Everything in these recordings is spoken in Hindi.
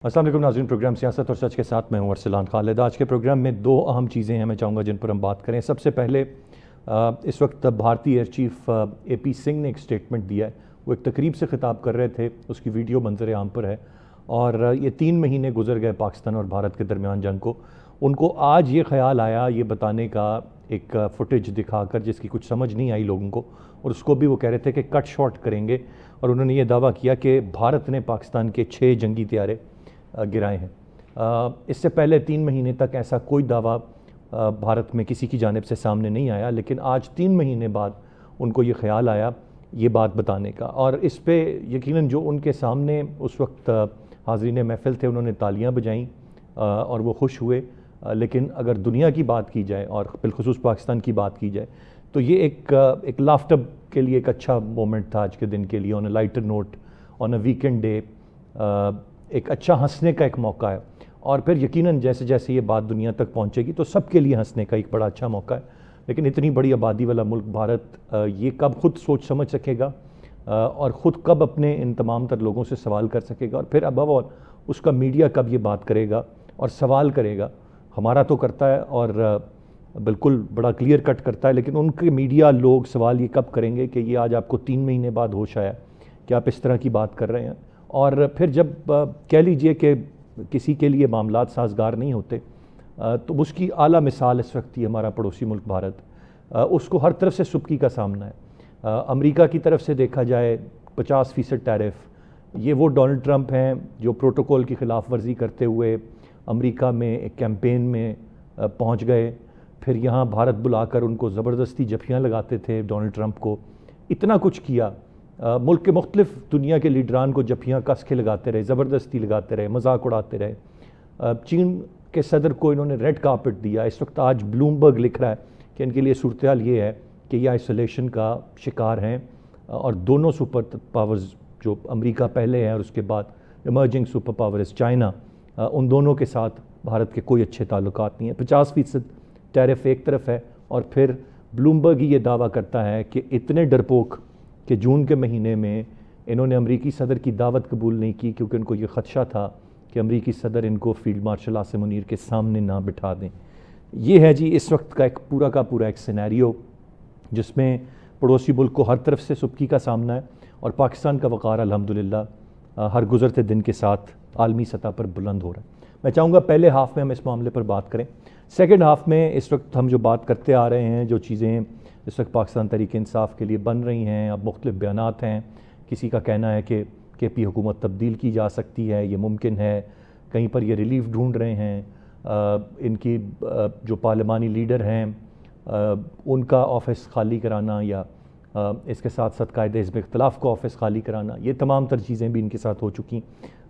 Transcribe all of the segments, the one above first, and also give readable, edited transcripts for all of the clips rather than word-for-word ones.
अस्सलाम वालेकुम नाज़रीन, प्रोग्राम सियासत और सच के साथ मैं हूं अरसलान खालिद। आज के प्रोग्राम में दो अहम चीज़ें हैं मैं चाहूँगा जिन पर हम बात करें। सबसे पहले इस वक्त भारतीय एयर चीफ AP सिंह ने एक स्टेटमेंट दिया है। वो एक तकरीब से ख़िताब कर रहे थे, उसकी वीडियो मंजर आम पर है और ये 3 महीने गुजर गए पाकिस्तान और भारत के दरमियान जंग को। उनको आज ये ख्याल आया ये बताने का, एक फुटेज दिखाकर जिसकी कुछ समझ नहीं आई लोगों को, और उसको भी वो कह रहे थे कि कट शॉट करेंगे। और उन्होंने ये दावा किया कि भारत ने पाकिस्तान के 6 जंगी त्यारे गिराए हैं। इससे पहले 3 महीने तक ऐसा कोई दावा भारत में किसी की जानिब से सामने नहीं आया, लेकिन आज 3 महीने बाद उनको ये ख्याल आया ये बात बताने का। और इस पे यकीनन जो उनके सामने उस वक्त हाज़रीन महफिल थे उन्होंने तालियां बजाईं और वो खुश हुए। लेकिन अगर दुनिया की बात की जाए और बिलखुसूस पाकिस्तान की बात की जाए तो ये एक लाफ्टर के लिए एक अच्छा मोमेंट था आज के दिन के लिए। On a lighter note, on a weekend day, एक अच्छा हंसने का एक मौका है। और फिर यकीनन जैसे जैसे ये बात दुनिया तक पहुंचेगी तो सबके लिए हंसने का एक बड़ा अच्छा मौका है। लेकिन इतनी बड़ी आबादी वाला मुल्क भारत ये कब खुद सोच समझ सकेगा और ख़ुद कब अपने इन तमाम तर लोगों से सवाल कर सकेगा, और फिर अब और उसका मीडिया कब ये बात करेगा और सवाल करेगा। हमारा तो करता है और बिल्कुल बड़ा क्लियर कट करता है, लेकिन उनके मीडिया लोग सवाल ये कब करेंगे कि ये आज आपको 3 महीने बाद होश आया कि आप इस तरह की बात कर रहे हैं। और फिर जब कह लीजिए कि किसी के लिए मामलात साजगार नहीं होते तो उसकी आला मिसाल इस वक्त ही हमारा पड़ोसी मुल्क भारत। उसको हर तरफ से सुबकी का सामना है। अमेरिका की तरफ से देखा जाए 50% टैरिफ, ये वो डोनाल्ड ट्रंप हैं जो प्रोटोकॉल की ख़िलाफ़ वर्जी करते हुए अमेरिका में एक कैंपेन में पहुंच गए। फिर यहाँ भारत बुलाकर उनको ज़बरदस्ती जफियाँ लगाते थे डोनाल्ड ट्रंप को। इतना कुछ किया, मुल्क के मुख्तलिफ दुनिया के लीडरान को जफियाँ कस के लगाते रहे, ज़बरदस्ती लगाते रहे, मजाक उड़ाते रहे। चीन के सदर को इन्होंने रेड कार्पेट दिया। इस वक्त आज ब्लूमबर्ग लिख रहा है कि इनके लिए सूरत हाल ये है कि ये आइसोलेशन का शिकार हैं और दोनों सुपर पावर्स जो अमेरिका पहले है और उसके बाद emerging super power is China, उन दोनों के साथ भारत के कोई अच्छे ताल्लुकात नहीं है। 50% टैरिफ एक तरफ है और फिर ब्लूमबर्ग ही ये दावा करता है कि इतने डरपोक कि जून के महीने में इन्होंने अमरीकी सदर की दावत कबूल नहीं की क्योंकि उनको ये ख़दशा था कि अमरीकी सदर इनको फील्ड मार्शल आसिम मुनीर के सामने ना बिठा दें। ये है जी इस वक्त का पूरा एक सिनेरियो जिसमें पड़ोसी मुल्क को हर तरफ से सुबकी का सामना है और पाकिस्तान का वक़ार अल्हम्दुलिल्लाह हर गुज़रते दिन के साथ आलमी सतह पर बुलंद हो रहा है। मैं चाहूँगा पहले हाफ़ में हम इस मामले पर बात करें। सेकेंड हाफ़ में इस वक्त हम जो बात करते आ रहे हैं, जो चीज़ें इस वक्त पाकिस्तान तहरीक इंसाफ के लिए बन रही हैं, अब मुख्तलिफ बयानात हैं। किसी का कहना है कि KP हुकूमत तब्दील की जा सकती है, ये मुमकिन है। कहीं पर ये रिलीफ ढूंढ रहे हैं। इनकी जो पार्लिमानी लीडर हैं उनका ऑफ़िस खाली कराना या इसके साथ साथ कायदे हिज़्ब इख्तिलाफ़ को ऑफ़िस खाली कराना, ये तमाम तर चीज़ें भी इनके साथ हो चुकी।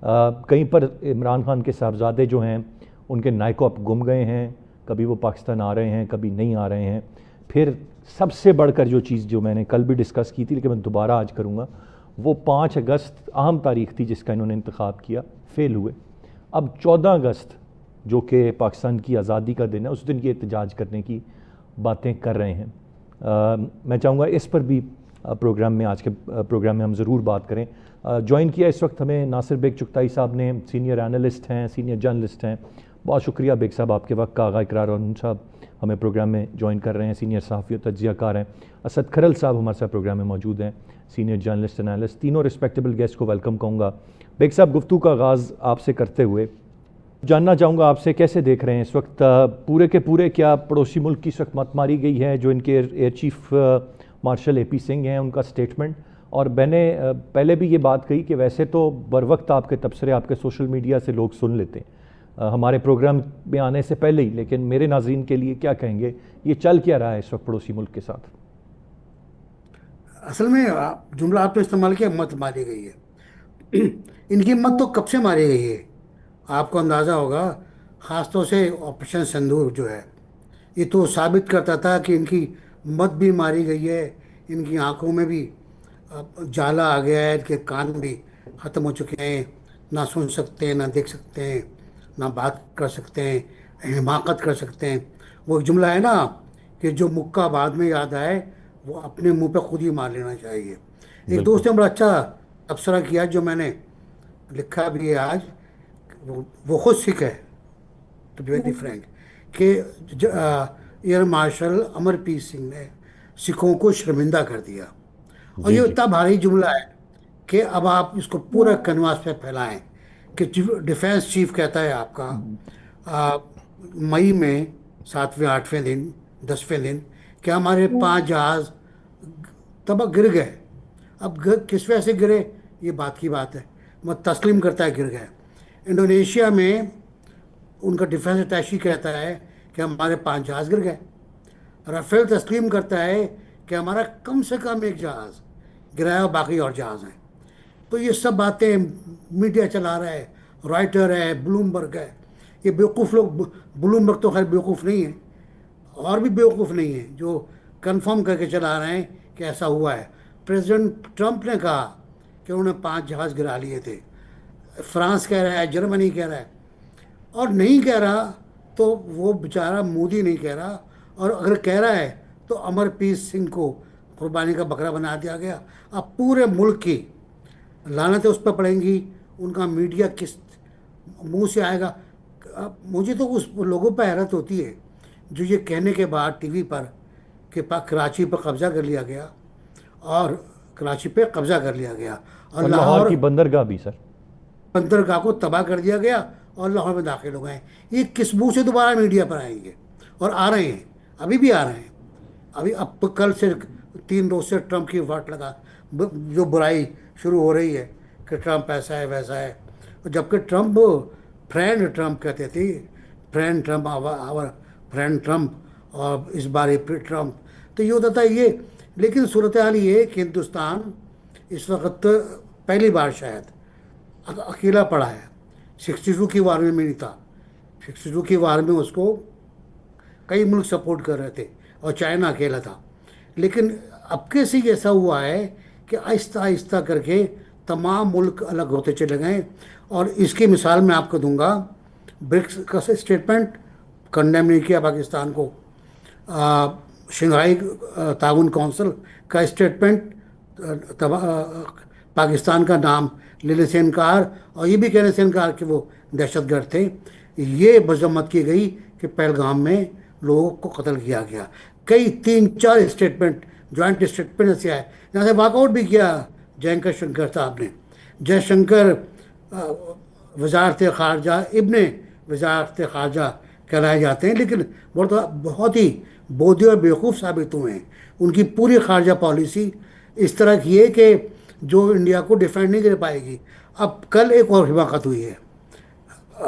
कहीं पर इमरान खान के साहबजादे जो हैं उनके नायको अब गुम गए हैं, कभी वो पाकिस्तान आ रहे हैं कभी नहीं आ रहे हैं। फिर सबसे बढ़कर जो चीज़ जो मैंने कल भी डिस्कस की थी लेकिन मैं दोबारा आज करूँगा, वो 5 अगस्त अहम तारीख़ थी जिसका इन्होंने इंतखाब किया, फ़ेल हुए। अब 14 अगस्त जो कि पाकिस्तान की आज़ादी का दिन है, उस दिन ये एहतजाज करने की बातें कर रहे हैं। मैं चाहूँगा इस पर भी प्रोग्राम में, आज के प्रोग्राम में हम ज़रूर बात करें। ज्वाइन किया इस वक्त हमें नासिर बेग चुगताई साहब ने, सीनियर एनालिस्ट हैं, सीनियर जर्नलिस्ट हैं। बहुत शुक्रिया बेग साहब, आपके वक्त का आगा इकरार। और साहब हमें प्रोग्राम में ज्वाइन कर रहे हैं, सीनियर सहाफ़ी और तज्ज़ियाकार हैं। असद खरल साहब हमारे साथ प्रोग्राम में मौजूद हैं, सीनियर जर्नलिस्ट एनालिस्ट। तीनों रिस्पेक्टेबल गेस्ट को वेलकम कहूँगा। बेग साहब, गुफ्तगू का आगाज़ आपसे करते हुए जानना चाहूँगा आपसे कैसे देख रहे हैं इस वक्त पूरे के पूरे, क्या पड़ोसी मुल्क की इस वक्त मत मारी गई है? जो इनके air chief marshal AP Singh हैं उनका स्टेटमेंट, और मैंने पहले भी ये बात कही कि वैसे तो बर वक्त आपके तबसरे आपके सोशल मीडिया से लोग सुन लेते हैं हमारे प्रोग्राम में आने से पहले ही, लेकिन मेरे नाज़रीन के लिए क्या कहेंगे, ये चल क्या रहा है इस वक्त पड़ोसी मुल्क के साथ? असल में जुमला आपने इस्तेमाल किया, मत मारी गई है। इनकी मत तो कब से मारी गई है, आपको अंदाज़ा होगा। ख़ासतौर से ऑपरेशन सिंदूर जो है, ये तो साबित करता था कि इनकी मत भी मारी गई है। इनकी आंखों में भी जाला आ गया है, इनके कान भी ख़त्म हो चुके हैं। ना सुन सकते हैं, ना देख सकते हैं, ना बात कर सकते हैं, हिमाकत कर सकते हैं। वो एक जुमला है ना कि जो मुक्का बाद में याद आए वो अपने मुंह पे खुद ही मार लेना चाहिए। एक बिल्कुल। दोस्त ने बड़ा अच्छा तबसरा किया जो मैंने लिखा भी है आज। वो खुद सिख है, टू बी वेरी फ्रैंक, कि एयर मार्शल अमरप्रीत सिंह ने सिखों को शर्मिंदा कर दिया। और जी ये जी। इतना भारी जुमला है कि अब आप इसको पूरा कनवास पे फैलाएं कि डिफेंस चीफ कहता है आपका आ, मई में 7वें 8वें दिन 10वें दिन कि हमारे 5 जहाज तब गिर गए। अब किस वजह से गिरे, ये बात की बात है, मैं तस्लीम करता है गिर गए। इंडोनेशिया में उनका डिफेंस अटैची कहता है कि हमारे 5 जहाज गिर गए। राफेल तस्लीम करता है कि हमारा कम से कम एक जहाज गिरा है और बाकी और जहाज हैं। तो ये सब बातें मीडिया चला रहा है, रॉयटर है, ब्लूमबर्ग है, ये बेवकूफ़ लोग। ब्लूमबर्ग तो खैर बेवकूफ़ नहीं है, और भी बेवकूफ़ नहीं है जो कंफर्म करके चला रहे हैं कि ऐसा हुआ है। प्रेसिडेंट ट्रंप ने कहा कि उन्होंने 5 जहाज गिरा लिए थे, फ्रांस कह रहा है, जर्मनी कह रहा है, और नहीं कह रहा तो वो बेचारा मोदी नहीं कह रहा, और अगर कह रहा है तो अमरप्रीत सिंह को कुर्बानी का बकरा बना दिया गया। अब पूरे मुल्क की लानतें उस पर पड़ेंगी, उनका मीडिया किस मुंह से आएगा। अब मुझे तो उस लोगों पर हैरत होती है जो ये कहने के बाद टीवी पर कि कराची पर कब्जा कर लिया गया, और कराची पे कब्जा कर लिया गया, और और लाहौर लाहौर की बंदरगाह भी सर। बंदरगाह को तबाह कर दिया गया, और लाहौर में दाखिल हो गए। ये किस मुंह से दोबारा मीडिया पर आएंगे? और आ रहे हैं, अभी भी आ रहे हैं। अभी अब तो कल से 3 रोज से ट्रंप की वाट लगा, जो बुराई शुरू हो रही है कि ट्रंप ऐसा है वैसा है। और जबकि ट्रंप फ्रेंड ट्रंप कहते थे, friend Trump, our friend Trump, और इस बार अप्रैल ट्रंप। तो ये होता था ये। लेकिन सूरत हाल ये है कि हिंदुस्तान इस वक्त पहली बार शायद अकेला पड़ा है। 62 की वार में नहीं था, 62 की वार में उसको कई मुल्क सपोर्ट कर रहे थे और चाइना अकेला था। लेकिन अब के से ऐसा हुआ है कि आहिस्ता आहिस्ता करके तमाम मुल्क अलग होते चले गए। और इसकी मिसाल मैं आपको दूंगा, ब्रिक्स का स्टेटमेंट कंडेम नहीं किया पाकिस्तान को, शंघाई ताउन काउंसिल का स्टेटमेंट पाकिस्तान का नाम लेने से इनकार, और ये भी कहने से इनकार कि वो दहशतगर्द थे। ये मजम्मत की गई कि पहलगाम में लोगों को कत्ल किया गया। कई 3 4 स्टेटमेंट, जॉइंट स्टेटमेंट ऐसे आए, यहाँ से वॉकआउट भी किया जयशंकर शंकर साहब ने। जयशंकर वजारत खारजा, इब्ने वजारत खारजा कहलाए जाते हैं, लेकिन बहुत ही बोधे और बेवकूफ़ साबित हुए हैं। उनकी पूरी खारजा पॉलिसी इस तरह की है कि जो इंडिया को डिफेंड नहीं कर पाएगी। अब कल एक और हिमाकत हुई है,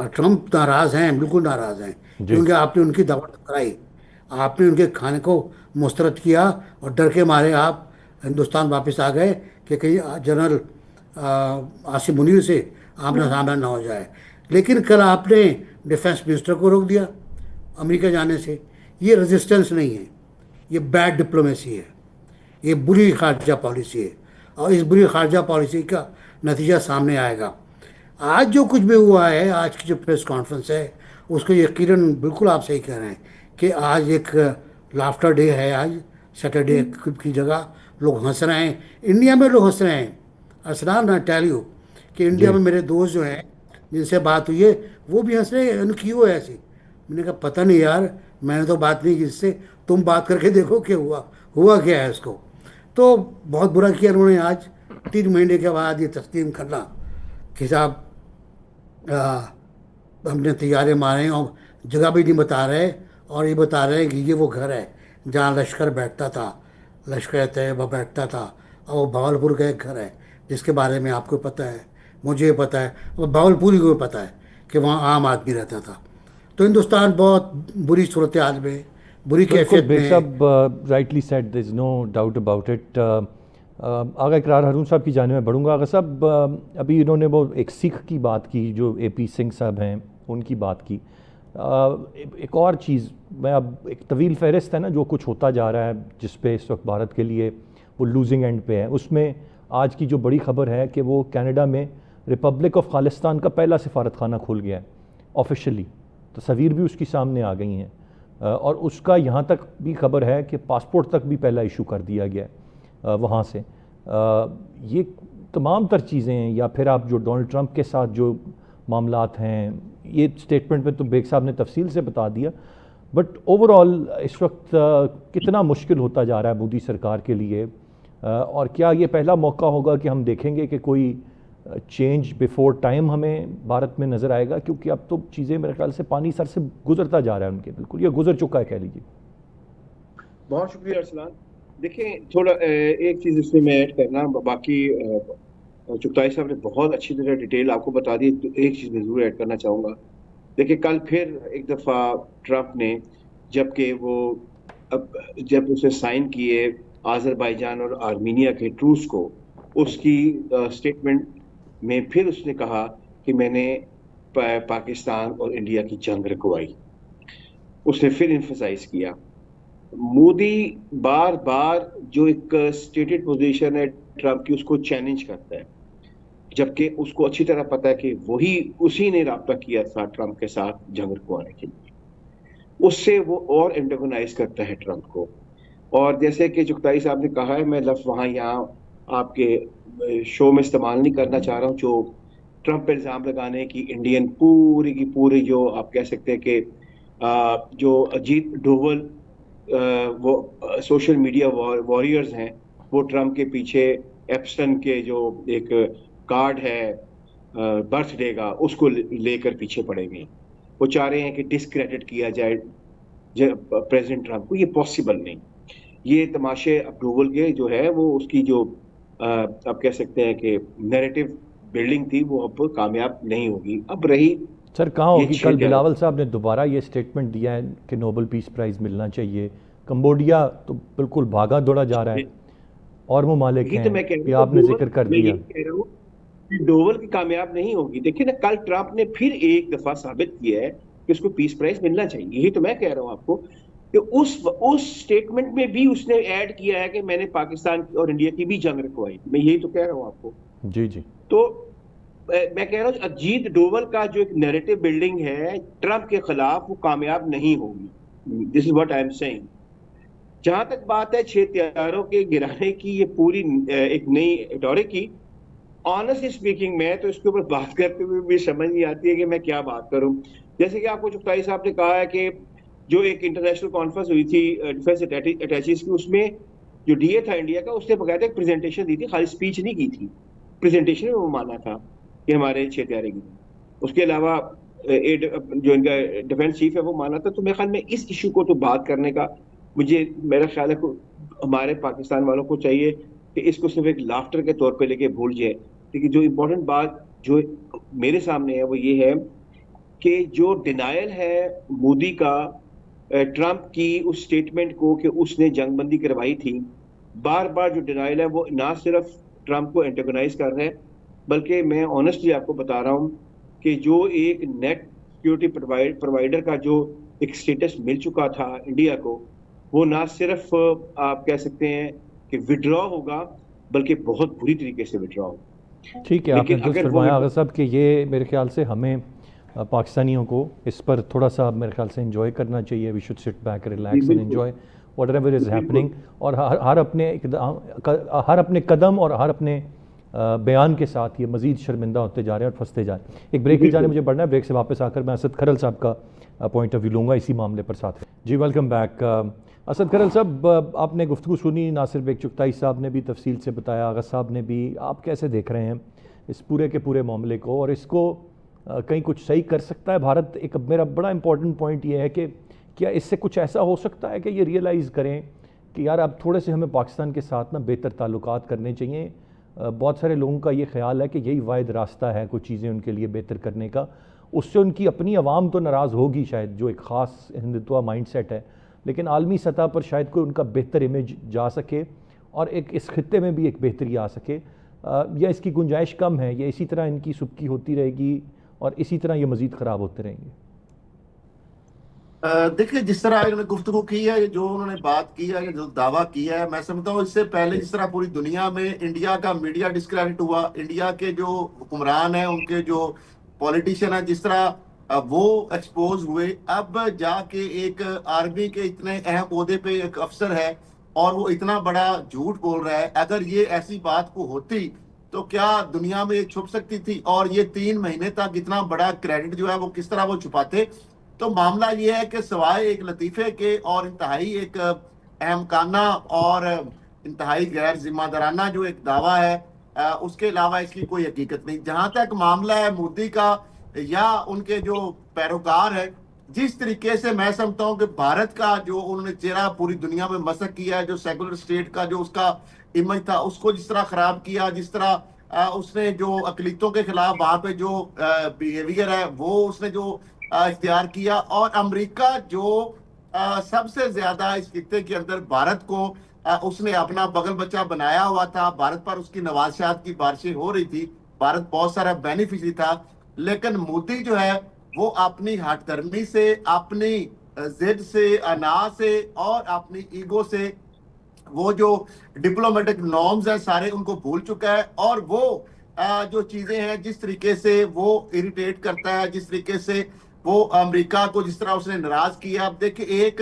ट्रंप नाराज़ हैं, बिल्कुल नाराज़ हैं, जी। क्योंकि आपने उनकी दावत कराई, आपने उनके खाने को मुस्तरद किया, और डर के मारे आप हिंदुस्तान वापस आ गए कि कहीं जनरल आसिम मुनीर से आमना सामना ना हो जाए। लेकिन कल आपने डिफेंस मिनिस्टर को रोक दिया अमेरिका जाने से। ये रेजिस्टेंस नहीं है, ये बैड डिप्लोमेसी है, ये बुरी खारजा पॉलिसी है, और इस बुरी खारजा पॉलिसी का नतीजा सामने आएगा। आज जो कुछ भी हुआ है, आज की जो प्रेस कॉन्फ्रेंस है, उसको यकीनन बिल्कुल आप सही कह रहे हैं कि आज एक लाफ्टर डे है। आज सैटरडे की जगह लोग हंस रहे हैं, इंडिया में लोग हंस रहे हैं। असलान ना टेल यू कि इंडिया जी। में मेरे दोस्त जो हैं जिनसे बात हुई है, वो भी हंस रहे हैं, उन्होंने क्यों है ऐसी। मैंने कहा पता नहीं यार, मैंने तो बात नहीं की इससे, तुम बात करके देखो क्या हुआ क्या है इसको। तो बहुत बुरा किया उन्होंने आज 3 महीने के बाद ये तस्लीम करना कि साहब हमने तैयारे मारे हैं, और जगह भी नहीं बता रहे, और ये बता रहे हैं कि ये वो घर है जहाँ लश्कर बैठता था, लश्कर तैयबा बैठता था, और वो भावलपुर का एक घर है जिसके बारे में आपको पता है, मुझे पता है, और भावलपुरी को भी पता है कि वहाँ आम आदमी रहता था। तो हिंदुस्तान बहुत बुरी सूरत हाल में, बुरी बिल्कुल कैफियत में बेग है। साहब, rightly said, there is no doubt about it. Agha Iqrar Haroon साहब की जाने में बढ़ूंगा। आगा साहब, अभी इन्होंने वो एक सिख की बात की, जो एपी सिंह साहब हैं, उनकी बात की। एक और चीज़, मैं अब एक तवील फहरिस्त है ना जो कुछ होता जा रहा है, जिस पे इस वक्त भारत के लिए वो लूजिंग एंड पे है, उसमें आज की जो बड़ी खबर है कि वो कनाडा में रिपब्लिक ऑफ खालिस्तान का पहला सिफारत खाना खुल गया है ऑफिशियली। तस्वीर भी उसकी सामने आ गई हैं, और उसका यहाँ तक भी खबर है कि पासपोर्ट तक भी पहला इशू कर दिया गया है वहाँ से। ये तमाम तर चीज़ें, या फिर आप जो डोनाल्ड ट्रंप के साथ जो मामलात हैं, ये स्टेटमेंट में तो बेग साहब ने तफसील से बता दिया। बट ओवरऑल इस वक्त कितना मुश्किल होता जा रहा है मोदी सरकार के लिए, और क्या ये पहला मौका होगा कि हम देखेंगे कि कोई चेंज बिफोर टाइम हमें भारत में नज़र आएगा? क्योंकि अब तो चीज़ें मेरे ख्याल से पानी सर से गुजरता जा रहा है उनके, बिल्कुल ये गुजर चुका है कह लीजिए। बहुत शुक्रिया अरसलान। देखें, थोड़ा एक चीज़ इसमें मैं ऐड करना, बाकी चुगताई साहब ने बहुत अच्छी तरह डिटेल आपको बता दी, तो एक चीज़ मैं ज़रूर ऐड करना चाहूँगा। देखिए, कल फिर एक दफ़ा ट्रंप ने जब उसे साइन किए आज़रबाईजान और आर्मीनिया के ट्रूस को, उसकी स्टेटमेंट में फिर उसने कहा कि मैंने पाकिस्तान और इंडिया की जंग रुकवाई। उसने फिर इम्फसाइज किया। मोदी बार बार जो एक स्टेटेड पोजीशन है ट्रंप की, उसको चैलेंज करता है, जबकि उसको अच्छी तरह पता है कि उसी ने राब्ता किया था ट्रंप के साथ जंग रुकवाने के लिए। उससे वो और एंटागोनाइज करता है ट्रंप को। और जैसे कि चुगताई साहब ने कहा है, मैं लफ्ज़ वहाँ यहाँ आपके शो में इस्तेमाल नहीं करना चाह रहा हूँ, जो ट्रंप पर इल्ज़ाम लगाने की इंडियन पूरी की पूरी, जो आप कह सकते हैं कि जो अजीत डोवल वो सोशल मीडिया वॉरियर्स हैं, वो ट्रंप के पीछे एप्स्टन के जो एक कार्ड है बर्थडे का, उसको लेकर पीछे पड़े हुए हैं। वो चाह रहे हैं कि डिस्क्रेडिट किया जाए प्रेसिडेंट ट्रंप को। ये पॉसिबल नहीं। ये तमाशे अप्रूवल के जो है वो उसकी जो आप कह सकते हैं कि नैरेटिव बिल्डिंग थी, वो अब कामयाब नहीं होगी। अब रही सर कहाँ होगी? कल बिलावल साहब ने दोबारा ये स्टेटमेंट दिया है कि नोबेल पीस प्राइज़ मिलना चाहिए। कंबोडिया तो बिल्कुल भागा दौड़ा जा रहा है, और ममालिक हैं कि आपने जिक्र कर दिया। डोवल की कामयाब नहीं होगी। देखिए ना, कल ट्रंप ने फिर एक दफा साबित किया है कि उसको पीस प्राइज मिलना चाहिए। यही तो मैं कह रहा हूं आपको कि उस स्टेटमेंट में भी उसने ऐड किया है कि मैंने पाकिस्तान और इंडिया की भी जंग रुकवाई। मैं यही तो कह रहा हूं आपको। जी जी। तो मैं कह रहा हूं अजीत डोवल का जो एक नैरेटिव बिल्डिंग है ट्रंप के खिलाफ, वो कामयाब नहीं होगी। This is what I am saying. जहां तक बात है 6 तैयारों के गिराने की, ये पूरी एक नई दौरे की, ऑनेस्टली स्पीकिंग मैं तो इसके ऊपर बात करते हुए भी समझ नहीं आती है कि मैं क्या बात करूं। जैसे कि आपको चुगताई साहब ने कहा है कि जो एक इंटरनेशनल कॉन्फ्रेंस हुई थी डिफेंस अटैचीज की, उसमें जो डीए था इंडिया का, उसने बकायदा एक प्रेजेंटेशन दी थी, खाली स्पीच नहीं की थी। प्रेजेंटेशन में वो माना था कि हमारे 6 तैयारे की। उसके अलावा जो इनका डिफेंस चीफ है वो माना था। तो मेरे ख्याल में इस इशू को तो बात करने का मेरा ख्याल है हमारे पाकिस्तान वालों को चाहिए कि इसको सिर्फ एक लाफ्टर के तौर पे लेके भूल जाए। लेकिन जो इम्पोर्टेंट बात जो मेरे सामने है वो ये है कि जो डिनायल है मोदी का ट्रंप की उस स्टेटमेंट को कि उसने जंगबंदी करवाई थी, बार बार जो डिनायल है वो ना सिर्फ ट्रंप को एंटेगोनाइज कर रहे हैं, बल्कि मैं ऑनेस्टली आपको बता रहा हूँ कि जो एक नेट सिक्योरिटी प्रोवाइडर का जो एक स्टेटस मिल चुका था इंडिया को, वो ना सिर्फ आप कह सकते हैं कि विड्रॉ होगा, बल्कि बहुत बुरी तरीके से विड्रॉ होगा। ठीक है, आपने दुरुस्त फरमाया आगा साहब कि ये मेरे ख्याल से हमें पाकिस्तानियों को इस पर थोड़ा सा मेरे ख्याल से एंजॉय करना चाहिए। We should sit back, relax and enjoy whatever is happening, और हर अपने कदम और हर अपने बयान के साथ ये मज़ीद शर्मिंदा होते जा रहे हैं और फंसते जा रहे हैं। एक ब्रेक की जाने मुझे बढ़ना है। ब्रेक से वापस आकर मैं असद खरल साहब का पॉइंट ऑफ व्यू लूँगा इसी मामले पर साथ। जी वेलकम बैक। असद खरल साहब, आपने गुफ्तगू सुनी, नासिर बेग चुगताई साहब ने भी तफसील से बताया, आगा साहब ने भी। आप कैसे देख रहे हैं इस पूरे के पूरे मामले को, और इसको कहीं कुछ सही कर सकता है भारत? एक मेरा बड़ा इंपॉर्टेंट पॉइंट ये है कि क्या इससे कुछ ऐसा हो सकता है कि ये रियलाइज़ करें कि यार अब थोड़े से हमें पाकिस्तान के साथ ना बेहतर ताल्लुकात करने चाहिए। बहुत सारे लोगों का ये ख्याल है कि यही वाहिद रास्ता है कुछ चीज़ें उनके लिए बेहतर करने का। उससे उनकी अपनी आवाम तो नाराज़ होगी शायद, जो एक ख़ास हिंदुत्व माइंडसेट है, लेकिन आलमी सतह पर शायद कोई उनका बेहतर इमेज जा सके और एक इस खित्ते में भी एक बेहतरी आ सके। या इसकी गुंजाइश कम है, या इसी तरह इनकी सुबकी होती रहेगी और इसी तरह ये मज़ीद ख़राब होते रहेंगे? देखिए, जिस तरह इन्होंने गुफ्तगू की है, जो उन्होंने बात की है, जो दावा किया है, मैं समझता हूँ इससे पहले जिस तरह पूरी दुनिया में इंडिया का मीडिया डिस्क्रेडिट हुआ, इंडिया के जो हुक्मरान हैं, उनके जो पॉलिटिशियन हैं, जिस तरह वो एक्सपोज हुए, अब जाके एक आर्मी के इतने अहम ओहदे पे एक अफसर है और वो इतना बड़ा झूठ बोल रहा है। अगर ये ऐसी बात को होती तो क्या दुनिया में ये छुप सकती थी? और ये 3 महीने तक इतना बड़ा क्रेडिट जो है वो किस तरह वो छुपाते? तो मामला ये है कि सिवाय एक लतीफे के और इंतहाई एक अहमकाना और इंतहाई गैर जिम्मेदाराना जो एक दावा है, उसके अलावा इसकी कोई हकीकत नहीं। जहां तक मामला है मोदी का या उनके जो पैरोकार है, जिस तरीके से मैं समझता हूँ कि भारत का जो उन्होंने चेहरा पूरी दुनिया में मसक किया है, जो सेकुलर स्टेट का जो उसका इमेज था उसको जिस तरह खराब किया, जिस तरह उसने जो अकलीतों के खिलाफ वहां पे जो बिहेवियर है वो उसने जो इख्तियार किया, और अमेरिका जो सबसे ज्यादा इस खित्ते के अंदर भारत को उसने अपना बगल बच्चा बनाया हुआ था, भारत पर उसकी नवाज़शात की बारिशें हो रही थी, भारत बहुत सारा बेनिफिशियरी था। लेकिन मोदी जो है वो अपनी हठधर्मी से, अपनी जिद से, अना से और अपनी ईगो से वो जो डिप्लोमेटिक नॉर्म्स है सारे उनको भूल चुका है। और वो जो चीजें हैं जिस तरीके से वो इरिटेट करता है, जिस तरीके से वो अमेरिका को जिस तरह उसने नाराज किया। अब देखिए एक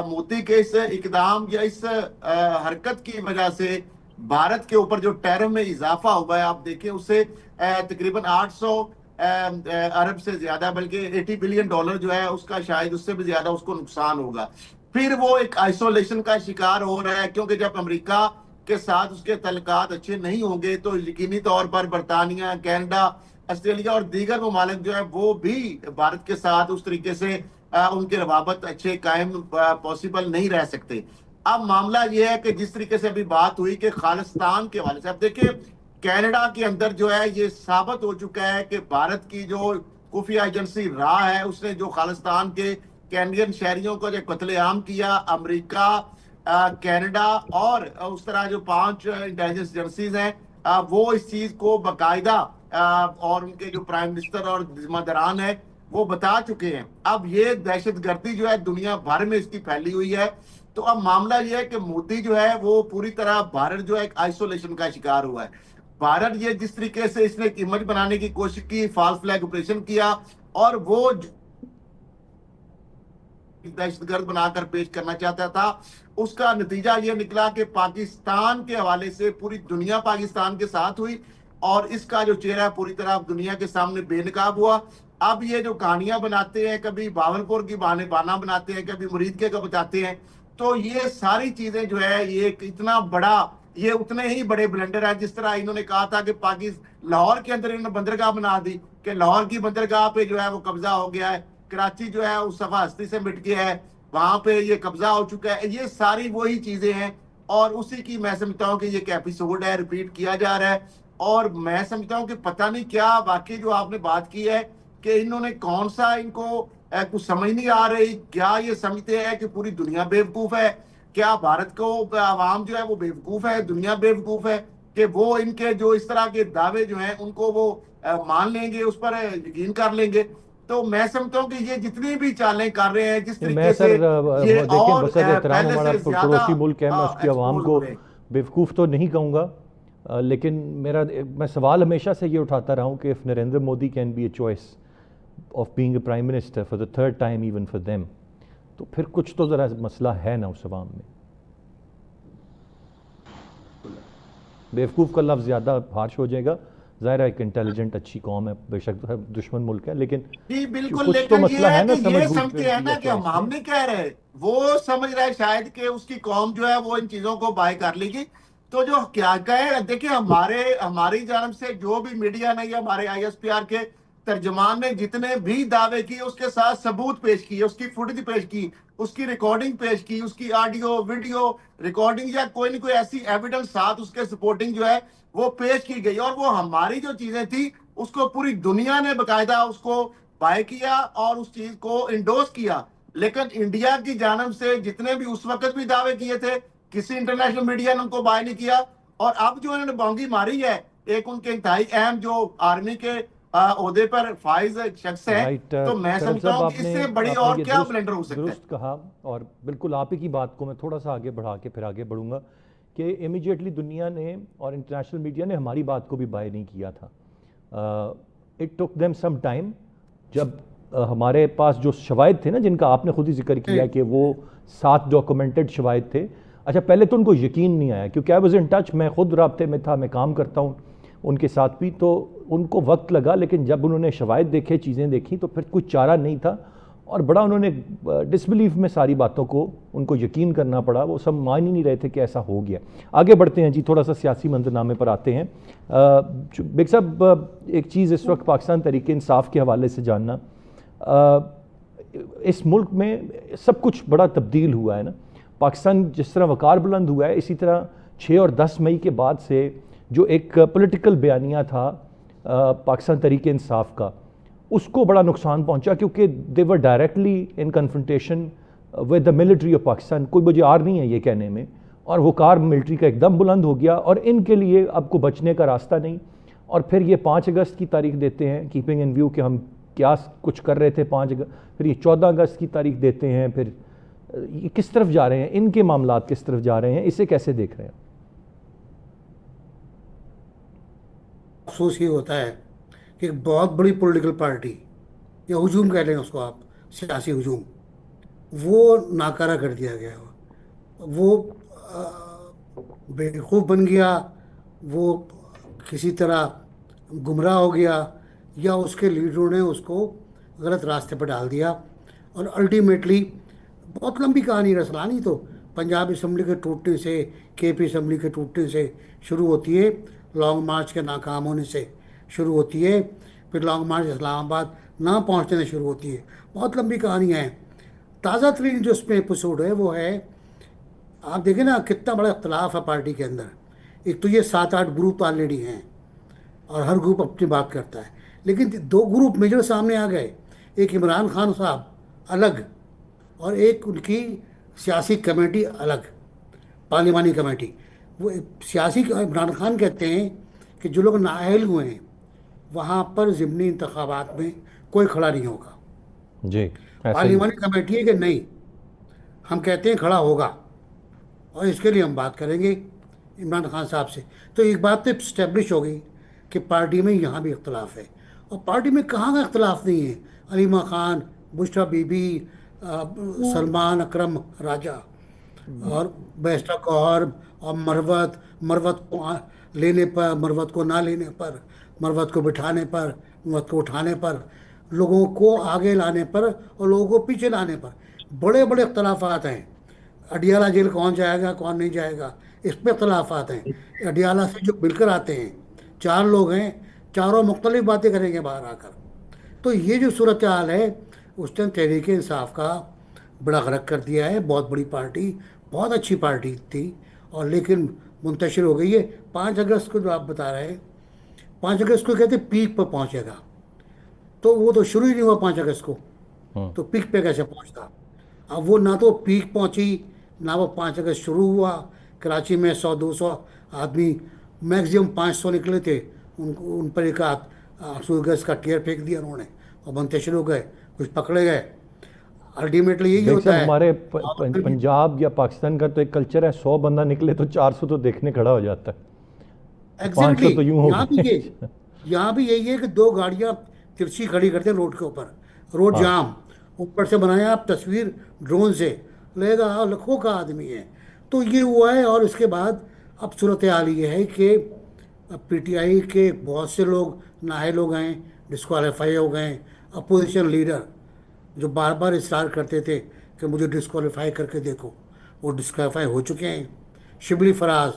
मोदी के इस इकदाम या इस हरकत की वजह से भारत के ऊपर जो टैरिफ में इजाफा हुआ है, आप देखिए उससे तकरीबन 800 अरब से ज्यादा, बल्कि 80 बिलियन डॉलर जो है उसका शायद उससे भी ज्यादा उसको नुकसान होगा। फिर वो एक आइसोलेशन का शिकार हो रहा है, क्योंकि जब अमेरिका के साथ उसके तल्लुकात अच्छे नहीं होंगे तो यकीनी तौर पर बरतानिया, कनाडा, ऑस्ट्रेलिया और दीगर ममालिक जो है वो भी भारत के साथ उस तरीके से उनके रवाबत अच्छे कायम पॉसिबल नहीं रह सकते। अब मामला यह है कि जिस तरीके से अभी बात हुई कि खालिस्तान के हवाले से, अब देखिए कनाडा के अंदर जो है ये साबित हो चुका है कि भारत की जो खुफिया एजेंसी रा है उसने जो खालिस्तान के कैनेडियन शहरियों को जो कत्लेआम किया, अमेरिका, कनाडा और उस तरह जो 5 इंटेलिजेंस एजेंसीज हैं वो इस चीज को बाकायदा और उनके जो प्राइम मिनिस्टर और जिम्मेदारान है वो बता चुके हैं। अब ये दहशतगर्दी जो है दुनिया भर में इसकी फैली हुई है। तो अब मामला ये है कि मोदी जो है वो पूरी तरह भारत जो है एक आइसोलेशन का शिकार हुआ है। भारत ये जिस तरीके से इसने एक इमेज बनाने की कोशिश की, फॉल्स फ्लैग ऑपरेशन किया और वो दहशतगर्द बनाकर पेश करना चाहता था, उसका नतीजा ये निकला कि पाकिस्तान के हवाले से पूरी दुनिया पाकिस्तान के साथ हुई और इसका जो चेहरा पूरी तरह दुनिया के सामने बेनकाब हुआ। अब ये जो कहानियां बनाते हैं, कभी बावलपुर की बाना बनाते हैं, कभी मुरीद के का बताते हैं, तो ये सारी चीजें जो है ये इतना बड़ा, ये उतने ही बड़े ब्लंडर है। जिस तरह इन्होंने कहा था कि पाकिस्तान लाहौर के अंदर इन्होंने बंदरगाह बना दी कि लाहौर की बंदरगाह पे जो है वो कब्जा हो गया है, कराची जो है उस सफा हस्ती से मिट गया है, वहां पे ये कब्जा हो चुका है। ये सारी वही चीजें हैं और उसी की मैं समझता हूँ कि ये एक एपिसोड है, रिपीट किया जा रहा है। और मैं समझता हूँ कि पता नहीं क्या वाकई जो आपने बात की है कि इन्होंने कौन सा, इनको कुछ समझ नहीं आ रही, क्या ये समझते हैं कि पूरी दुनिया बेवकूफ है? क्या भारत को आवाम जो है वो बेवकूफ है, दुनिया बेवकूफ है कि वो इनके जो इस तरह के दावे जो हैं उनको वो मान लेंगे, उस पर यकीन कर लेंगे? तो मैं समझता हूँ कि ये जितनी भी चालें कर रहे हैं जिस तरीके से ये देखें, और बसर एहतराम पहले हमारा से ज्यादा पड़ोसी मुल्क है, मैं उसकी आवाम एक्सपोज को हो रहे हैं। बेवकूफ़ तो नहीं कहूँगा, लेकिन मैं सवाल हमेशा से ये उठाता रहा हूँ कि if Narendra Modi can be a choice of being a prime minister for the third time even for them, तो फिर कुछ तो ज़रा मसला है ना उस अवाम में। बेवकूफ़ का लफ्ज़ ज़्यादा हार्श हो जाएगा, ज़ाहिर है एक इंटेलिजेंट अच्छी कौम है, बेशक दुश्मन मुल्क है, लेकिन जी बिल्कुल, कुछ तो लेकिन मसला ये है है ना कि समझ ये बूझ समझते हैं ना कि हम नहीं कह रहे, वो समझ रहा है शायद कि उसकी कौम जो है वो इन चीजों को बाय कर लेगी। तो जो क्या कहे, देखिए हमारी जानब से जो भी मीडिया ने या हमारे ISPR के तर्जमान ने जितने भी दावे किए उसके साथ सबूत पेश किए, उसकी फुटेज पेश की, उसकी रिकॉर्डिंग पेश की, उसकी ऑडियो वीडियो रिकॉर्डिंग या कोई ना कोई ऐसी एविडेंस साथ उसके सपोर्टिंग जो है वो पेश की गई। और वो हमारी जो चीजें थी उसको पूरी दुनिया ने बकायदा उसको बाय किया और उस चीज को इंडोर्स किया। लेकिन इंडिया की जानब से जितने भी उस वक्त भी दावे किए थे, किसी इंटरनेशनल मीडिया ने उनको बाय नहीं किया। और अब जो इन्होंने बांगी मारी है, एक उनके इंतहाई अहम जो आर्मी के ओहदे पर फाइज शख्स है, तो मैं समझता हूँ कि इससे बड़ी और क्या ब्लेंडर हो सकता है। दुरुस्त कहा, और बिल्कुल आप ही की बात को मैं थोड़ा सा आगे बढ़ा के फिर आगे बढ़ूंगा कि इमीडिएटली दुनिया ने और इंटरनेशनल मीडिया ने हमारी बात को भी बाय नहीं किया था। It took them some time, जब हमारे पास जो शवाहिद थे ना, जिनका आपने खुद ही जिक्र किया कि वो 7 डॉक्यूमेंटेड शवाहिद थे। अच्छा, पहले तो उनको यकीन नहीं आया क्योंकि आई वाज इन टच, मैं खुद राब्ते में था, मैं काम करता हूँ, उनके साथ भी, तो उनको वक्त लगा, लेकिन जब उन्होंने शवाहिद देखे, चीज़ें देखी, तो फिर कुछ चारा नहीं था और बड़ा उन्होंने डिसबिलीफ में सारी बातों को उनको यकीन करना पड़ा। वो सब मान ही नहीं रहे थे कि ऐसा हो गया। आगे बढ़ते हैं जी, थोड़ा सा सियासी मंजरनामे पर आते हैं। बेग साहब, एक चीज़ इस वक्त पाकिस्तान तहरीक इंसाफ के हवाले से जानना, इस मुल्क में सब कुछ बड़ा तब्दील हुआ है ना। पाकिस्तान जिस तरह वकार बुलंद हुआ है, इसी तरह 6 और 10 मई के बाद से जो एक पॉलिटिकल बयानिया था पाकिस्तान तहरीक इंसाफ का, उसको बड़ा नुकसान पहुंचा, क्योंकि they were directly in confrontation with the military of Pakistan. कोई मुझे आर नहीं है ये कहने में, और वकार मिलिट्री का एकदम बुलंद हो गया और इनके लिए अब को बचने का रास्ता नहीं। और फिर ये 5 अगस्त की तारीख देते हैं, कीपिंग इन व्यू कि हम क्या कुछ कर रहे थे 5 अगस्त, फिर ये 14 अगस्त की तारीख देते हैं। फिर ये किस तरफ जा रहे हैं, इनके मामलात किस तरफ जा रहे हैं, इसे कैसे देख रहे हैं? अफसोस ये होता है कि एक बहुत बड़ी पॉलिटिकल पार्टी, या हुजूम कह लें उसको आप, सियासी हुजूम, वो नाकारा कर दिया गया। वो बेवकूफ़ बन गया, वो किसी तरह गुमराह हो गया, या उसके लीडरों ने उसको गलत रास्ते पर डाल दिया। और अल्टीमेटली बहुत लंबी कहानी, रसलानी तो पंजाब असम्बली के टूटने से, केपी असम्बली के टूटने से शुरू होती है, लॉन्ग मार्च के नाकाम होने से शुरू होती है, फिर लॉन्ग मार्च इस्लामाबाद ना पहुंचने से शुरू होती है। बहुत लंबी कहानियाँ हैं। ताज़ा तरीन जो उसमें एपिसोड है वो है, आप देखें ना कितना बड़ा इख्तलाफ है पार्टी के अंदर। एक तो ये 7-8 ग्रुप ऑलरेडी हैं और हर ग्रुप अपनी बात करता है, लेकिन 2 ग्रुप मेजर सामने आ गए। एक इमरान खान साहब अलग और एक उनकी सियासी कमेटी अलग, पार्लिमानी कमेटी। वो सियासी इमरान खान कहते हैं कि जो लोग नाअहल हुए हैं वहाँ पर ज़िमनी इंतखाबात में कोई खड़ा नहीं होगा। जी, ऐसा ही। पार्लिमानी कमेटी है कि नहीं, हम कहते हैं खड़ा होगा और इसके लिए हम बात करेंगे इमरान खान साहब से। तो एक बात तो इस्टेब्लिश हो गई कि पार्टी में यहाँ भी इख्तलाफ है। और पार्टी में कहाँ का इख्तलाफ नहीं है, अलीमा खान, बुशरा बीबी, सलमान अकरम राजा और बैरिस्टर कौर और मरवत को लेने पर, मरवत को ना लेने पर, मरवत को बिठाने पर, मरवत को उठाने पर, लोगों को आगे लाने पर और लोगों को पीछे लाने पर बड़े बड़े इख्तलाफात हैं। अडियाला जेल कौन जाएगा कौन नहीं जाएगा, इस पर इख्तलाफात हैं। अडियाला से जो मिलकर आते हैं 4 लोग हैं, चारों मुख्तलिफ बातें करेंगे बाहर आकर। तो ये जो सूरत हाल है, उस टाइम तहरीक इंसाफ का बड़ा गरक कर दिया है। बहुत बड़ी पार्टी, बहुत अच्छी पार्टी थी, और लेकिन मुंतशिर हो गई है। 5 अगस्त को जो आप बता रहे हैं, 5 अगस्त को कहते पीक पर पहुंचेगा, तो वो तो शुरू ही नहीं हुआ 5 अगस्त को, तो पीक पे कैसे पहुंचता? अब वो ना तो पीक पहुंची, ना वो 5 अगस्त शुरू हुआ। कराची में 100-200 आदमी, मैक्सिमम 500 निकले थे, उन पर एक 800 गज का टीयर फेंक दिया उन्होंने और मुंतशिर हो गए, कुछ पकड़े गए। अल्टीमेटली यही होता है। हमारे पंजाब या पाकिस्तान का तो एक कल्चर है, 100 बंदा निकले तो 400 तो देखने खड़ा हो जाता है। एग्जैक्टली, तो यूं हो यहाँ भी यही है कि 2 गाड़ियाँ तिरछी खड़ी करते हैं रोड के ऊपर, रोड जाम, ऊपर से बनाया आप तस्वीर ड्रोन से, लगेगा लाखों का आदमी है। तो ये हुआ है। और इसके बाद अब सूरत हाल ये है कि पीटीआई के बहुत से लोग नाहे लोग हैं, डिस्क्वालीफाई हो गए। अपोजिशन लीडर जो बार बार इसरार करते थे कि मुझे डिस्क्वालीफाई करके देखो, वो डिस्क्वालीफाई हो चुके हैं। शिबली फराज,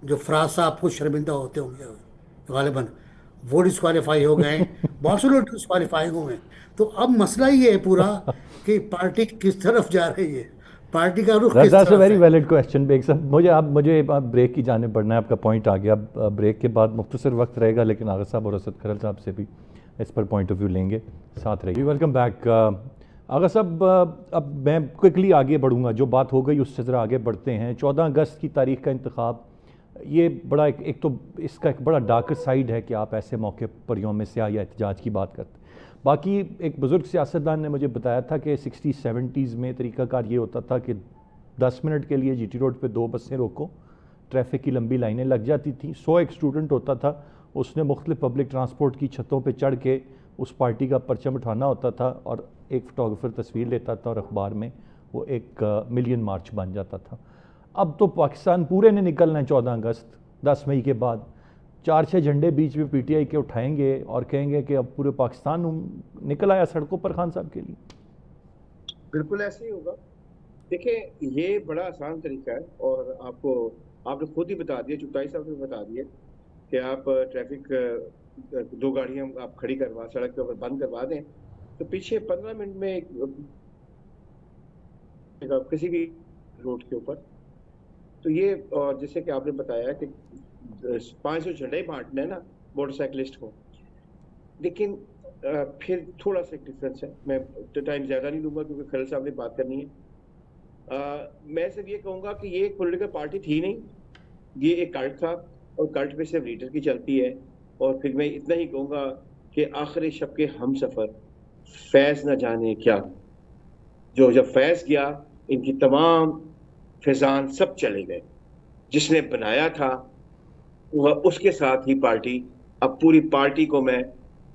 जो फराज साहब को शर्मिंदा होते होंगे गालिबन, वो डिस्क्वालीफाई हो गए। बहुत से लोग डिस्क्वालीफाई हुए हैं। तो अब मसला ये है पूरा कि पार्टी किस तरफ जा रही है, पार्टी का रुख किस दैट्स अ तरफ वेरी है। वैलिड क्वेश्चन बेग साहब। मुझे ब्रेक की जाने पड़ना है, आपका पॉइंट आ गया। अब ब्रेक के बाद मुख्तसर वक्त रहेगा, लेकिन आगा साहब और असद खरल साहब से भी इस पर पॉइंट ऑफ व्यू लेंगे, साथ रहिए। Welcome back. आगा साहब, अब मैं क्विकली आगे बढ़ूँगा, जो बात हो गई उससे ज़रा आगे बढ़ते हैं। 14 अगस्त की तारीख का इंतखाब, ये बड़ा एक तो इसका एक बड़ा डार्कर साइड है कि आप ऐसे मौके पर यौम स्याह या एहतजाज की बात करते हैं। बाकी एक बुज़ुर्ग सियासतदान ने मुझे बताया था कि 60-70s में तरीक़ाकार ये होता था कि 10 मिनट के लिए जीटी रोड पे 2 बसें रोको, ट्रैफिक की लंबी लाइनें लग जाती थी। 100 एक स्टूडेंट होता था, उसने मुख्तलिफ पब्लिक ट्रांसपोर्ट की छतों पे चढ़ के उस पार्टी का परचम उठाना होता था और एक फ़ोटोग्राफ़र तस्वीर लेता था और अखबार में वो एक मिलियन मार्च बन जाता था। अब तो पाकिस्तान पूरे ने निकलना है 14 अगस्त, 10 मई के बाद 4-6 झंडे बीच में पीटीआई के उठाएंगे और कहेंगे कि अब पूरे पाकिस्तान निकल आया सड़कों पर खान साहब के लिए? बिल्कुल ऐसे ही होगा। देखिए ये बड़ा आसान तरीका है और आपने खुद ही बता दिया, चुगताई साहब ने बता दिया कि आप ट्रैफिक 2 गाड़ियां आप खड़ी करवा, सड़क के ऊपर बंद करवा दें तो पीछे 15 मिनट में किसी भी रोड के ऊपर। तो ये, और जैसे कि आपने बताया कि 500 झंडे ही बांटना है ना मोटरसाइकिलिस्ट को, लेकिन फिर थोड़ा सा डिफरेंस है। मैं टाइम ज्यादा नहीं लूंगा क्योंकि खलील साहब ने बात करनी है। मैं सिर्फ ये कहूंगा कि ये एक पॉलिटिकल पार्टी थी नहीं, ये एक कल्ट था और कल्ट पे सिर्फ लीडर की चलती है। और फिर मैं इतना ही कहूंगा कि आखिरी शब के हम सफर फैज न जाने क्या, जो जब फैज गया इनकी तमाम फैजान सब चले गए। जिसने बनाया था वह, उसके साथ ही पार्टी, अब पूरी पार्टी को मैं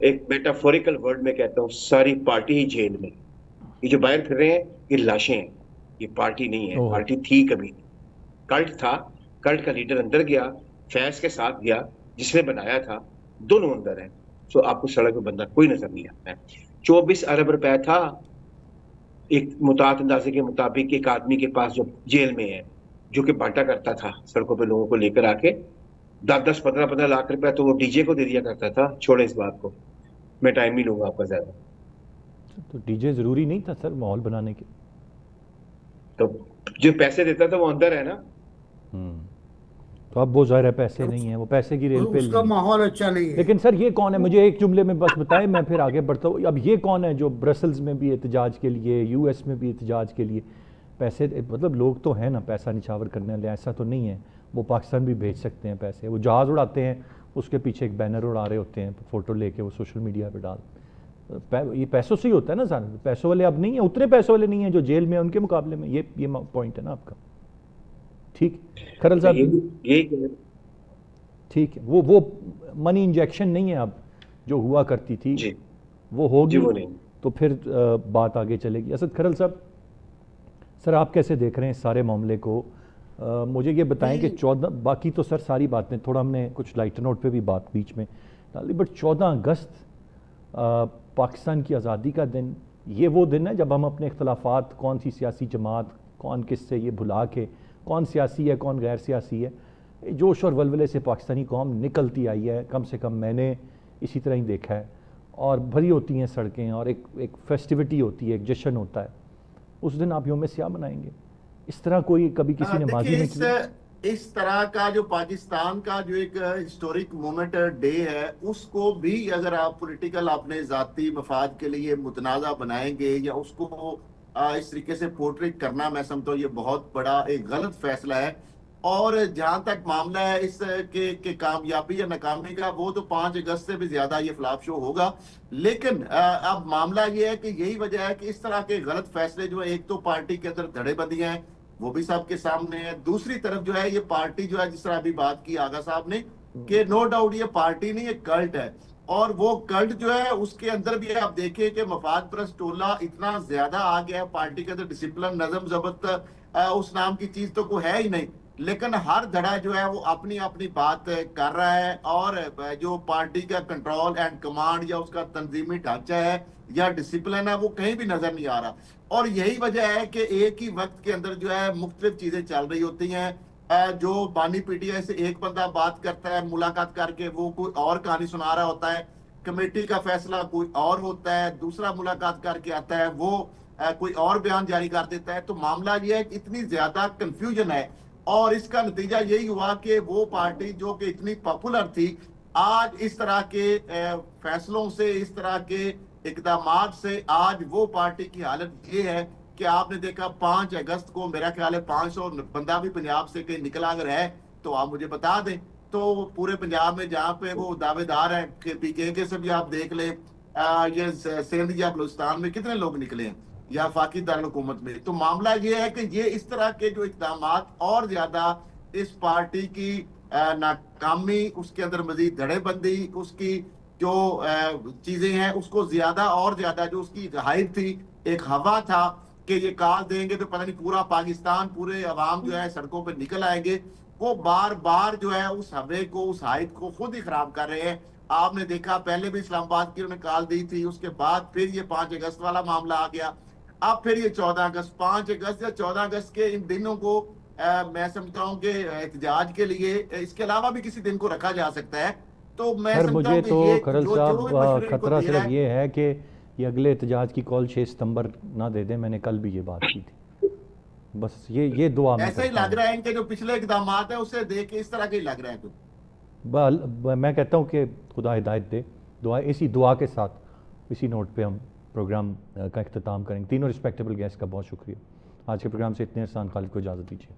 एक मेटाफोरिकल वर्ड में कहता हूँ, सारी पार्टी ही जेल में। ये जो बाहर फिर रहे हैं ये लाशें हैं, ये पार्टी नहीं है। पार्टी थी कभी, कल्ट था, कल्ट का लीडर अंदर गया, फैज के साथ गया, जिसने बनाया था दोनों अंदर है। सो आपको सड़क पे बंदा कोई नजर नहीं आता है। 24 अरब रुपए था एक मुतात अंदाजे के मुताबिक एक आदमी के पास जो जेल में है, जो कि बांटा करता था सड़कों पे लोगों को लेकर आके 10-10, 15-15 लाख रुपए तो वो डीजे को दे दिया करता था। छोड़े इस बात को, मैं टाइम नहीं लूंगा आपका ज्यादा। तो डीजे जरूरी नहीं था सर माहौल बनाने के? तो जो पैसे देता था वो अंदर है ना। तो अब वो ज़ाहिर है पैसे नहीं है, वो पैसे की रेल पे उसका माहौल अच्छा नहीं है। लेकिन सर ये कौन है, मुझे एक जुमले में बस बताएं, मैं फिर आगे बढ़ता हूँ। अब ये कौन है जो ब्रसल्स में भी एहतजाज के लिए, यूएस में भी एहतजाज के लिए पैसे, मतलब लोग तो हैं ना पैसा निछावर करने वाले, ऐसा तो नहीं है। वो पाकिस्तान भी भेज सकते हैं पैसे, वो जहाज़ उड़ाते हैं, उसके पीछे एक बैनर उड़ा रहे होते हैं, फ़ोटो लेके वो सोशल मीडिया पर डाल, ये पैसों से ही होता है ना सर। पैसों वाले अब नहीं है, उतने पैसों वाले नहीं है जो जेल में है उनके मुकाबले में। ये पॉइंट है ना आपका? ठीक खरल साहब, ठीक है। वो मनी इंजेक्शन नहीं है अब जो हुआ करती थी जी, वो होगी वो नहीं। तो फिर बात आगे चलेगी। असद खरल साहब, सर आप कैसे देख रहे हैं इस सारे मामले को? मुझे ये बताएं कि 14, बाकी तो सर सारी बातें थोड़ा हमने कुछ लाइटर नोट पे भी बात बीच में डाली, बट 14 अगस्त पाकिस्तान की आज़ादी का दिन, ये वो दिन है जब हम अपने इख्तलाफात, कौन सी सियासी जमात कौन किससे, ये भुला के कौन सियासी है कौन गैर सियासी है, जोश और वलवले से पाकिस्तानी कौम निकलती आई है। कम से कम मैंने इसी तरह ही देखा है। और भरी होती हैं सड़कें और एक फेस्टिविटी होती है, एक जश्न होता है। उस दिन आप यौम सियाह मनाएंगे? इस तरह कोई कभी किसी ने माजी में किया? इस तरह का जो पाकिस्तान का जो एक हिस्टोरिक मोमेंट डे है, उसको भी अगर आप पॉलिटिकल अपने जाती मफाद के लिए मुतनाज़ा बनाएंगे या उसको इस तरीके से पोर्ट्रेट करना, मैं समझता हूँ ये बहुत बड़ा एक गलत फैसला है। और जहां तक मामला है इस के कामयाबी या नाकामी का, वो तो 5 अगस्त से भी ज्यादा ये फ्लॉप शो होगा। लेकिन अब मामला ये है कि यही वजह है कि इस तरह के गलत फैसले जो है, एक तो पार्टी के अंदर धड़ेबंदियां हैं वो भी सबके सामने है, दूसरी तरफ जो है ये पार्टी जो है, जिस तरह अभी बात की आगा साहब ने, कि नो डाउट ये पार्टी नहीं, ये कल्ट है। और वो कल्ट जो है उसके अंदर भी आप देखें कि मफाद परस्त टोला इतना ज्यादा आ गया है, पार्टी के अंदर डिसिप्लिन, नजम जबत उस नाम की चीज तो कोई है ही नहीं। लेकिन हर धड़ा जो है वो अपनी अपनी बात कर रहा है, और जो पार्टी का कंट्रोल एंड कमांड या उसका तंजीमी ढांचा है या डिसिप्लिन है वो कहीं भी नजर नहीं आ रहा। और यही वजह है कि एक ही वक्त के अंदर जो है मुख्तलिफ चीजें चल रही होती हैं। जो बानी पीटीआई से एक बंदा बात करता है, मुलाकात करके वो कोई और कहानी सुना रहा होता है, कमेटी का फैसला कोई और होता है, दूसरा मुलाकात करके आता है वो कोई और बयान जारी कर देता है। तो मामला ये है कि इतनी ज्यादा कंफ्यूजन है, और इसका नतीजा यही हुआ कि वो पार्टी जो कि इतनी पॉपुलर थी, आज इस तरह के फैसलों से, इस तरह के इकदामात से आज वो पार्टी की हालत ये है कि आपने देखा 5 अगस्त को मेरा ख्याल है 500 बंदा भी पंजाब से कहीं निकला अगर है तो आप मुझे बता दें। तो पूरे पंजाब में जहाँ पे वो दावेदार है कि पीकेके से भी आप देख लें, ये सिंध या बलूचिस्तान में कितने लोग निकले हैं या फाकी दारुल-हुकूमत में। तो मामला ये है कि ये इस तरह के जो इक़दामात और ज्यादा इस पार्टी की नाकामी, उसके अंदर मजीद धड़ेबंदी, उसकी जो चीजें हैं उसको ज्यादा और ज्यादा, जो उसकी हाइप थी, एक हवा था कि ये काल देंगे तो पता नहीं पूरा पाकिस्तान, पूरे अवाम जो है सड़कों पर निकल आएंगे, वो बार बार जो है उस हमले को, उस हाइट को खुद ही खराब कर रहे हैं। आपने देखा पहले भी इस्लामाबाद की उन्होंने कॉल दी थी, उसके बाद फिर ये 5 अगस्त वाला मामला आ गया, अब फिर ये 14 अगस्त, 5 अगस्त या 14 अगस्त के इन दिनों को मैं समझता हूँ कि एहतजाज के लिए इसके अलावा भी किसी दिन को रखा जा सकता है। तो मैं खैर समझता मुझे हूँ कि तो ये खरल जो साहब मशवरे इनको खतरा दे सिर्फ रहा है, ये है कि ये अगले एहतजाज की कॉल 6 सितंबर ना दे दें। मैंने कल भी ये बात की थी। बस ये दुआ मैं ऐसा ही करता लग हूँ। रहा है इनके जो पिछले इकदाम है उसे देख के इस तरह के ही लग रहा है कुछ। मैं कहता हूँ कि खुदा हिदायत दे। दुआ, इसी दुआ के साथ, इसी नोट पे हम प्रोग्राम का इख्तिताम करेंगे। तीनों रिस्पेक्टेबल गेस्ट का बहुत शुक्रिया। आज के प्रोग्राम से इतने, एहसान खालिद को इजाज़त दीजिए।